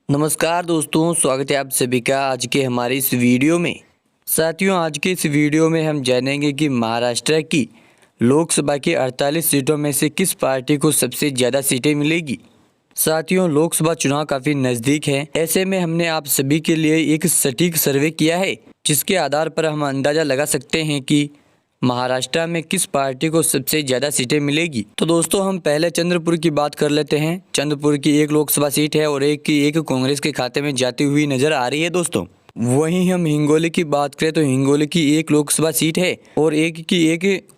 नमस्कार दोस्तों, स्वागत है आप सभी का आज के हमारी इस वीडियो में। साथियों, आज के इस वीडियो में हम जानेंगे कि महाराष्ट्र की लोकसभा की 48 सीटों में से किस पार्टी को सबसे ज़्यादा सीटें मिलेगी। साथियों, लोकसभा चुनाव काफ़ी नज़दीक है। ऐसे में हमने आप सभी के लिए एक सटीक सर्वे किया है, जिसके आधार पर हम अंदाज़ा लगा सकते हैं कि महाराष्ट्र में किस पार्टी को सबसे ज़्यादा सीटें मिलेगी। तो दोस्तों, हम पहले चंद्रपुर की बात कर लेते हैं। चंद्रपुर की एक लोकसभा सीट है और एक कांग्रेस के खाते में जाती हुई नजर आ रही है दोस्तों। वहीं हम हिंगोली की बात करें तो हिंगोली की एक लोकसभा सीट है और एक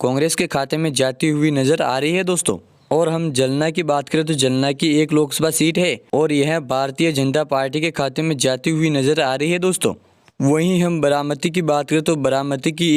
कांग्रेस के खाते में जाती हुई नजर आ रही है दोस्तों। और हम जलना की बात करें तो जलना की एक लोकसभा सीट है और यह भारतीय जनता पार्टी के खाते में जाती हुई नजर आ रही है दोस्तों। वहीं हम बारामती की बात करें तो बारामती की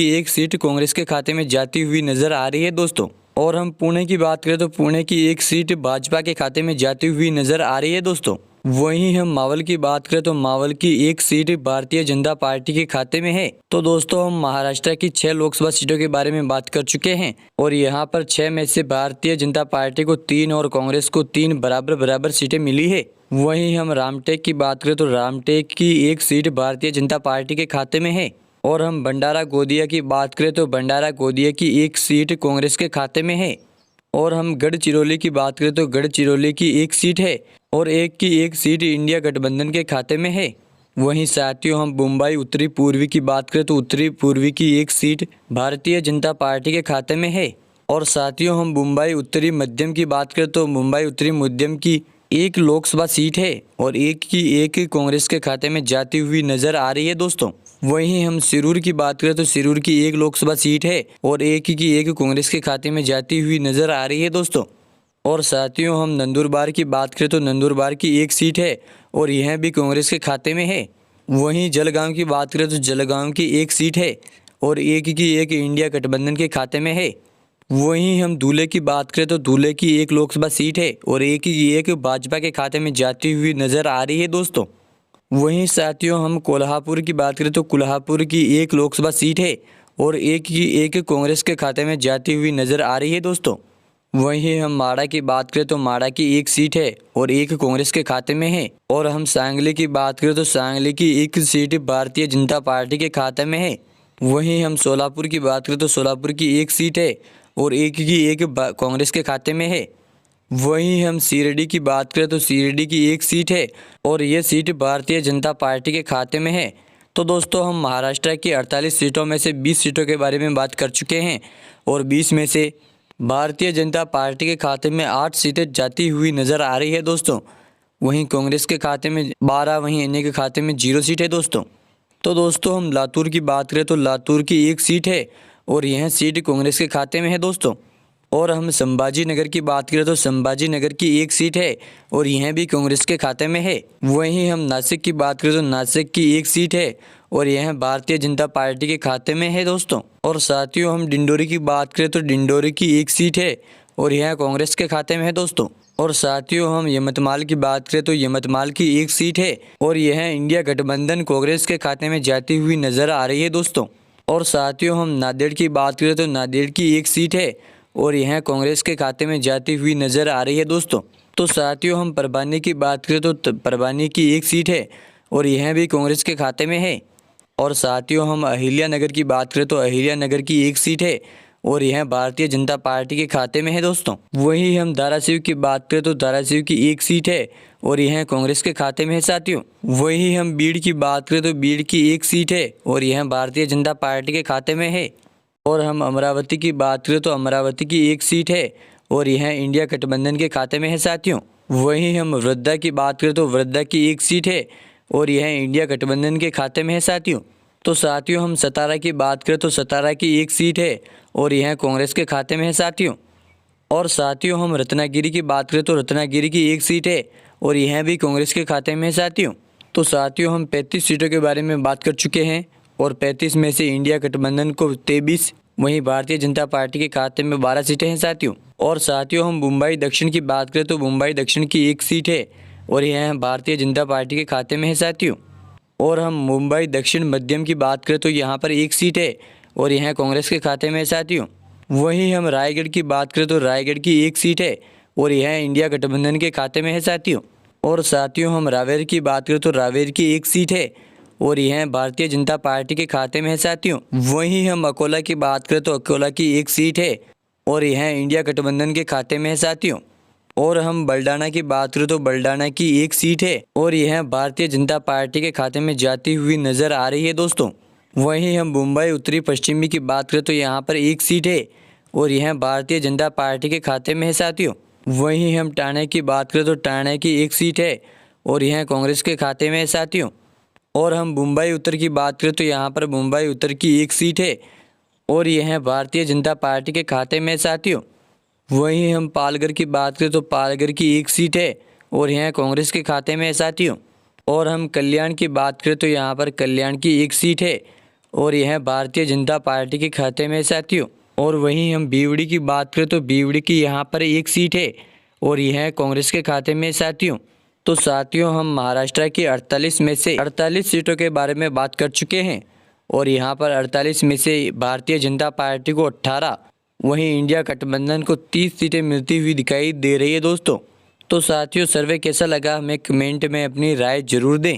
एक सीट कांग्रेस के खाते में जाती हुई नजर आ रही है दोस्तों। और हम पुणे की बात करें तो पुणे की एक सीट भाजपा के खाते में जाती हुई नजर आ रही है दोस्तों। वहीं हम मावल की बात करें तो मावल की एक सीट भारतीय जनता पार्टी के खाते में है। तो दोस्तों, हम महाराष्ट्र की 6 लोकसभा सीटों के बारे में बात कर चुके हैं और यहाँ पर 6 में से भारतीय जनता पार्टी को 3 और कांग्रेस को 3 बराबर सीटें मिली है। वहीं हम रामटेक की बात करें तो रामटेक की एक सीट भारतीय जनता पार्टी के खाते में है। और हम भंडारा गोंदिया की बात करें तो भंडारा गोंदिया की एक सीट कांग्रेस के खाते में है। और हम गढ़चिरौली की बात करें तो गढ़चिरौली की एक सीट है और एक सीट इंडिया गठबंधन के खाते में है। वहीं साथियों, हम मुंबई उत्तरी पूर्वी की बात करें तो उत्तरी पूर्वी की एक सीट भारतीय जनता पार्टी के खाते में है। और साथियों, हम मुंबई उत्तरी मध्यम की बात करें तो मुंबई उत्तरी मध्यम की एक लोकसभा सीट है और एक कांग्रेस के खाते में जाती हुई नजर आ रही है दोस्तों। वहीं हम सिरूर की बात करें तो सिरूर की एक लोकसभा सीट है और एक कांग्रेस के खाते में जाती हुई नजर आ रही है दोस्तों। और साथियों, हम नंदुरबार की बात करें तो नंदुरबार की एक सीट है और यह भी कांग्रेस के खाते में है। वहीं जलगांव की बात करें तो जलगांव की एक सीट है और एक इंडिया गठबंधन के खाते में है। वहीं हम दूल्हे की बात करें तो दूल्हे की एक लोकसभा सीट है और एक भाजपा के खाते में जाती हुई नजर आ रही है दोस्तों। वहीं साथियों, हम कोल्हापुर की बात करें तो कोल्हापुर की एक लोकसभा सीट है और एक कांग्रेस के खाते में जाती हुई नजर आ रही है दोस्तों। वहीं हम माड़ा की बात करें तो माड़ा की एक सीट है और एक कांग्रेस के खाते में है। और हम सांगली की बात करें तो सांगली की एक सीट भारतीय जनता पार्टी के खाते में है। वहीं हम सोलापुर की बात करें तो सोलापुर की एक सीट है और एक कांग्रेस के खाते में है। वहीं हम सीरडी की बात करें तो सीरडी की एक सीट है और ये सीट भारतीय जनता पार्टी के खाते में है। तो दोस्तों, हम महाराष्ट्र की 48 सीटों में से 20 सीटों के बारे में बात कर चुके हैं और 20 में से भारतीय जनता पार्टी के खाते में 8 सीटें जाती हुई नज़र आ रही है दोस्तों। वहीं कांग्रेस के खाते में 12, वहीं अन्य के खाते में 0 सीट है दोस्तों। तो दोस्तों, हम लातूर की बात करें तो लातूर की एक सीट है और यह सीट कांग्रेस के खाते में है दोस्तों। और हम संभाजी नगर की बात करें तो संभाजी नगर की एक सीट है और यह भी कांग्रेस के खाते में है। वहीं हम नासिक की बात करें तो नासिक की एक सीट है और यह भारतीय जनता पार्टी के खाते में है दोस्तों। और साथियों, हम डिंडोरी की बात करें तो डिंडोरी की एक सीट है और यह कांग्रेस के खाते में है दोस्तों। और साथियों, हम यमतमाल की बात करें तो यमतमाल की एक सीट है और यह इंडिया गठबंधन कांग्रेस के खाते में जाती हुई नजर आ रही है दोस्तों। और साथियों, हम नांदेड़ की बात करें तो नांदेड़ की एक सीट है और यह कांग्रेस के खाते में जाती हुई नजर आ रही है दोस्तों। तो साथियों, हम परभानी की बात करें तो परभानी की एक सीट है और यह भी कांग्रेस के खाते में है। और साथियों, हम अहिल्या नगर की बात करें तो अहिल्या नगर की एक सीट है और यह भारतीय जनता पार्टी के खाते में है दोस्तों। वहीं हम धाराशिव की बात करें तो धाराशिव की एक सीट है और यह कांग्रेस के खाते में है साथियों। वहीं हम बीड़ की बात करें तो बीड़ की एक सीट है और यह भारतीय जनता पार्टी के खाते में है। और हम अमरावती की बात करें तो अमरावती की एक सीट है और यह इंडिया गठबंधन के खाते में है साथियों। वहीं हम वृद्धा की बात करें तो वृद्धा की एक सीट है और यह इंडिया गठबंधन के खाते में है साथियों। तो साथियों, हम सतारा की बात करें तो सतारा की एक सीट है और यह कांग्रेस के खाते में है साथियों। और साथियों, हम रत्नागिरी की बात करें तो रत्नागिरी की एक सीट है और यह भी कांग्रेस के खाते में है साथियों। तो साथियों, हम 35 सीटों के बारे में बात कर चुके हैं और 35 में से इंडिया गठबंधन को 23, वहीं भारतीय जनता पार्टी के खाते में 12 सीटें हैं साथियों। और साथियों, हम मुंबई दक्षिण की बात करें तो मुंबई दक्षिण की एक सीट है और यह भारतीय जनता पार्टी के खाते में है साथियों। और हम मुंबई दक्षिण मध्यम की बात करें तो यहाँ पर एक सीट है और यह कांग्रेस के खाते में है साथियों। वहीं हम रायगढ़ की बात करें तो रायगढ़ की एक सीट है और यह इंडिया गठबंधन के खाते में है साथियों। और साथियों हम रावेर की बात करें तो रावेर की एक सीट है और यह भारतीय जनता पार्टी के खाते में है साथियों। वहीं हम अकोला की बात करें तो अकोला की एक सीट है और यह इंडिया गठबंधन के खाते में है साथियों। और हम बलडाना की बात करें तो बलडाना की एक सीट है और यह भारतीय जनता पार्टी के खाते में जाती हुई नजर आ रही है दोस्तों। वहीं हम मुंबई उत्तरी पश्चिमी की बात करें तो यहाँ पर एक सीट है और यह भारतीय जनता पार्टी के खाते में है साथियों। वहीं हम ठाणे की बात करें तो ठाणे की एक सीट है और यह कांग्रेस के खाते में है साथियों। और हम मुंबई उत्तर की बात करें तो यहाँ पर मुंबई उत्तर की एक सीट है और यह भारतीय जनता पार्टी के खाते में है साथियों। वहीं हम पालघर की बात करें तो पालघर की एक सीट है और यह कांग्रेस के खाते में है साथियों। और हम कल्याण की बात करें तो यहाँ पर कल्याण की एक सीट है और यह भारतीय जनता पार्टी के खाते में है साथियों। और वहीं हम बीवड़ी की बात करें तो बीवड़ी की यहाँ पर एक सीट है और यह कांग्रेस के खाते में है साथियों। तो साथियों हम महाराष्ट्र की 48 में से 48 सीटों के बारे में बात कर चुके हैं और यहाँ पर 48 में से भारतीय जनता पार्टी को 18, वहीं इंडिया गठबंधन को 30 सीटें मिलती हुई दिखाई दे रही है दोस्तों। तो साथियों सर्वे कैसा लगा हमें कमेंट में अपनी राय जरूर दें।